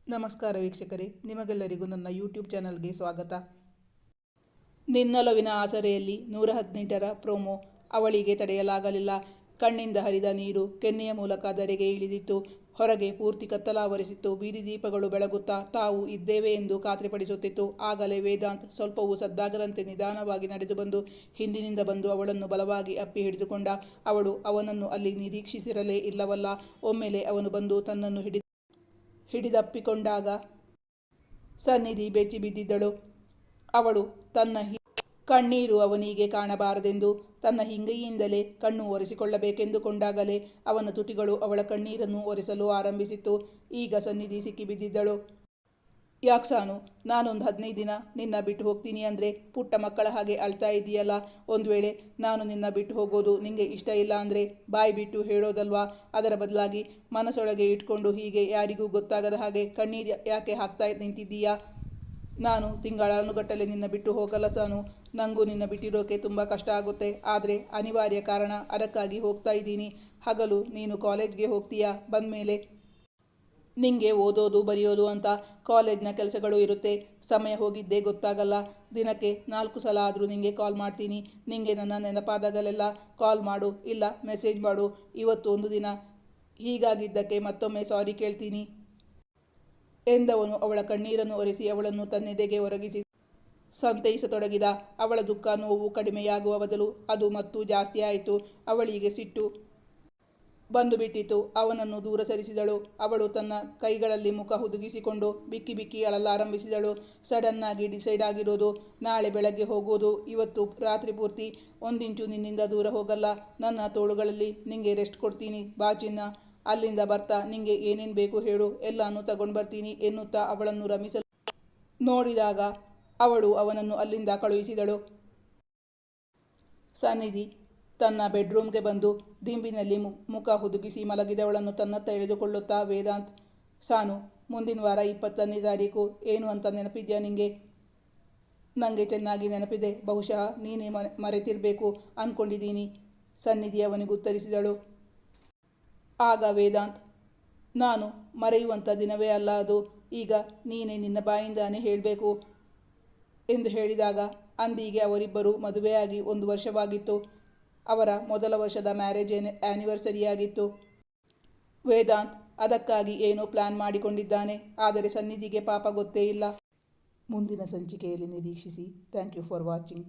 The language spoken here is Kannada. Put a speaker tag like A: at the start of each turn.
A: ನಮಸ್ಕಾರ ವೀಕ್ಷಕರೇ, ನಿಮಗೆಲ್ಲರಿಗೂ ನನ್ನ ಯೂಟ್ಯೂಬ್ ಚಾನಲ್ಗೆ ಸ್ವಾಗತ. ನಿನ್ನೊಲವಿನ ಆಸರೆಯಲ್ಲಿ 118ರ ಪ್ರೋಮೋ. ಅವಳಿಗೆ ತಡೆಯಲಾಗಲಿಲ್ಲ. ಕಣ್ಣಿಂದ ಹರಿದ ನೀರು ಕೆನ್ನೆಯ ಮೂಲಕ ಧರೆಗೆ ಇಳಿದಿತ್ತು. ಹೊರಗೆ ಪೂರ್ತಿ ಕತ್ತಲಾವರಿಸಿತ್ತು. ಬೀದಿ ದೀಪಗಳು ಬೆಳಗುತ್ತಾ ತಾವು ಇದ್ದೇವೆ ಎಂದು ಖಾತ್ರಿಪಡಿಸುತ್ತಿತ್ತು. ಆಗಲೇ ವೇದಾಂತ್ ಸ್ವಲ್ಪವೂ ಸದ್ದಾಗದಂತೆ ನಿಧಾನವಾಗಿ ನಡೆದು ಬಂದು ಹಿಂದಿನಿಂದ ಬಂದು ಅವಳನ್ನು ಬಲವಾಗಿ ಅಪ್ಪಿ ಹಿಡಿದುಕೊಂಡ. ಅವಳು ಅವನನ್ನು ಅಲ್ಲಿ ನಿರೀಕ್ಷಿಸಿರಲೇ ಇಲ್ಲವಲ್ಲ. ಒಮ್ಮೆಲೆ ಅವನು ಬಂದು ತನ್ನನ್ನು ಹಿಡಿದಪ್ಪಿಕೊಂಡಾಗ ಸನ್ನಿಧಿ ಬೆಚ್ಚಿ ಬಿದ್ದಿದ್ದಳು. ಅವಳು ತನ್ನ ಕಣ್ಣೀರು ಅವನಿಗೆ ಕಾಣಬಾರದೆಂದು ತನ್ನ ಹಿಂಗೈಯಿಂದಲೇ ಕಣ್ಣು ಒರೆಸಿಕೊಳ್ಳಬೇಕೆಂದುಕೊಂಡಾಗಲೇ ಅವನ ತುಟಿಗಳು ಅವಳ ಕಣ್ಣೀರನ್ನು ಒರೆಸಲು ಆರಂಭಿಸಿತ್ತು. ಈಗ ಸನ್ನಿಧಿ ಸಿಕ್ಕಿಬಿದ್ದಿದ್ದಳು. ಯಾಕ್ಸಾನು, ನಾನೊಂದು 15 ದಿನ ನಿನ್ನ ಬಿಟ್ಟು ಹೋಗ್ತೀನಿ ಅಂದರೆ ಪುಟ್ಟ ಮಕ್ಕಳ ಹಾಗೆ ಅಳ್ತಾ ಇದೆಯಲ್ಲ. ಒಂದು ವೇಳೆ ನಾನು ನಿನ್ನ ಬಿಟ್ಟು ಹೋಗೋದು ನಿಂಗೆ ಇಷ್ಟ ಇಲ್ಲ ಅಂದರೆ ಬಾಯಿ ಬಿಟ್ಟು ಹೇಳೋದಲ್ವಾ? ಅದರ ಬದಲಾಗಿ ಮನಸ್ಸೊಳಗೆ ಇಟ್ಕೊಂಡು ಹೀಗೆ ಯಾರಿಗೂ ಗೊತ್ತಾಗದ ಹಾಗೆ ಕಣ್ಣೀರು ಯಾಕೆ ಹಾಕ್ತಾ ನಿಂತಿದ್ದೀಯಾ? ನಾನು ತಿಂಗಳಾನುಗಟ್ಟಲೆ ನಿನ್ನ ಬಿಟ್ಟು ಹೋಗಲ್ಲ ಸಾನು. ನನಗೂ ನಿನ್ನ ಬಿಟ್ಟಿರೋಕೆ ತುಂಬ ಕಷ್ಟ ಆಗುತ್ತೆ. ಆದರೆ ಅನಿವಾರ್ಯ ಕಾರಣ, ಅದಕ್ಕಾಗಿ ಹೋಗ್ತಾ ಇದ್ದೀನಿ. ಹಗಲು ನೀನು ಕಾಲೇಜ್ಗೆ ಹೋಗ್ತೀಯಾ, ಬಂದಮೇಲೆ ನಿಂಗೆ ಓದೋದು ಬರೆಯೋದು ಅಂತ ಕಾಲೇಜ್ನ ಕೆಲಸಗಳು ಇರುತ್ತೆ. ಸಮಯ ಹೋಗಿದ್ದೇ ಗೊತ್ತಾಗಲ್ಲ. ದಿನಕ್ಕೆ 4 ಸಲ ಆದರೂ ನಿಂಗೆ ಕಾಲ್ ಮಾಡ್ತೀನಿ. ನಿಂಗೆ ನನ್ನ ನೆನಪಾದಾಗಲೆಲ್ಲ ಕಾಲ್ ಮಾಡು, ಇಲ್ಲ ಮೆಸೇಜ್ ಮಾಡು. ಇವತ್ತು ಒಂದು ದಿನ ಹೀಗಾಗಿದ್ದಕ್ಕೆ ಮತ್ತೊಮ್ಮೆ ಸಾರಿ ಕೇಳ್ತೀನಿ ಎಂದವನು ಅವಳ ಕಣ್ಣೀರನ್ನು ಒರೆಸಿ ಅವಳನ್ನು ತನ್ನೆದೆಗೆ ಒರಗಿಸಿ ಸಂತೈಸತೊಡಗಿದ. ಅವಳ ದುಃಖ ನೋವು ಕಡಿಮೆಯಾಗುವ ಬದಲು ಅದು ಮತ್ತೂ ಜಾಸ್ತಿ ಆಯಿತು. ಅವಳಿಗೆ ಸಿಟ್ಟು ಬಂದು ಬಿಟ್ಟಿತು. ಅವನನ್ನು ದೂರ ಸರಿಸಿದಳು. ಅವಳು ತನ್ನ ಕೈಗಳಲ್ಲಿ ಮುಖ ಹುದುಗಿಸಿಕೊಂಡು ಬಿಕ್ಕಿ ಬಿಕ್ಕಿ ಅಳಲಾರಂಭಿಸಿದಳು. ಸಡನ್ನಾಗಿ ಡಿಸೈಡ್ ಆಗಿರೋದು, ನಾಳೆ ಬೆಳಗ್ಗೆ ಹೋಗೋದು. ಇವತ್ತು ರಾತ್ರಿ ಪೂರ್ತಿ ಒಂದಿಂಚು ನಿನ್ನಿಂದ ದೂರ ಹೋಗಲ್ಲ. ನನ್ನ ತೋಳುಗಳಲ್ಲಿ ನಿಂಗೆ ರೆಸ್ಟ್ ಕೊಡ್ತೀನಿ. ಬಾ ಚಿನ್ನ. ಅಲ್ಲಿಂದ ಬರ್ತಾ ನಿಂಗೆ ಏನೇನು ಬೇಕು ಹೇಳು, ಎಲ್ಲಾನು ತಗೊಂಡು ಬರ್ತೀನಿ ಎನ್ನುತ್ತಾ ಅವಳನ್ನು ರಮಿಸಲು ನೋಡಿದಾಗ ಅವಳು ಅವನನ್ನು ಅಲ್ಲಿಂದ ಕಳುಹಿಸಿದಳು. ಸನ್ನಿಧಿ ತನ್ನ ಬೆಡ್ರೂಮ್ಗೆ ಬಂದು ದಿಂಬಿನಲ್ಲಿ ಮುಖ ಹುದುಗಿಸಿ ಮಲಗಿದವಳನ್ನು ತನ್ನತ್ತ ಎಳೆದುಕೊಳ್ಳುತ್ತಾ ವೇದಾಂತ್, ಸಾನು, ಮುಂದಿನ ವಾರ 20ನೇ ತಾರೀಕು ಏನು ಅಂತ ನೆನಪಿದ್ಯಾ ನಿಂಗೆ? ನನಗೆ ಚೆನ್ನಾಗಿ ನೆನಪಿದೆ. ಬಹುಶಃ ನೀನೇ ಮರೆತಿರಬೇಕು ಅಂದ್ಕೊಂಡಿದ್ದೀನಿ, ಸನ್ನಿಧಿ ಅವನಿಗುತ್ತರಿಸಿದಳು. ಆಗ ವೇದಾಂತ್, ನಾನು ಮರೆಯುವಂಥ ದಿನವೇ ಅಲ್ಲ ಅದು. ಈಗ ನೀನೇ ನಿನ್ನ ಬಾಯಿಂದಾನೇ ಹೇಳಬೇಕು ಎಂದು ಹೇಳಿದಾಗ, ಅಂದಿಗೆ ಅವರಿಬ್ಬರು ಮದುವೆಯಾಗಿ 1 ವರ್ಷವಾಗಿತ್ತು. ಅವರ ಮೊದಲ ವರ್ಷದ ಮ್ಯಾರೇಜ್ ಆ್ಯನಿವರ್ಸರಿಯಾಗಿತ್ತು. ವೇದಾಂತ್ ಅದಕ್ಕಾಗಿ ಏನೋ ಪ್ಲ್ಯಾನ್ ಮಾಡಿಕೊಂಡಿದ್ದಾನೆ. ಆದರೆ ಸನ್ನಿಧಿಗೆ ಪಾಪ ಗೊತ್ತೇ ಇಲ್ಲ. ಮುಂದಿನ ಸಂಚಿಕೆಯಲ್ಲಿ ನಿರೀಕ್ಷಿಸಿ. Thank you for watching.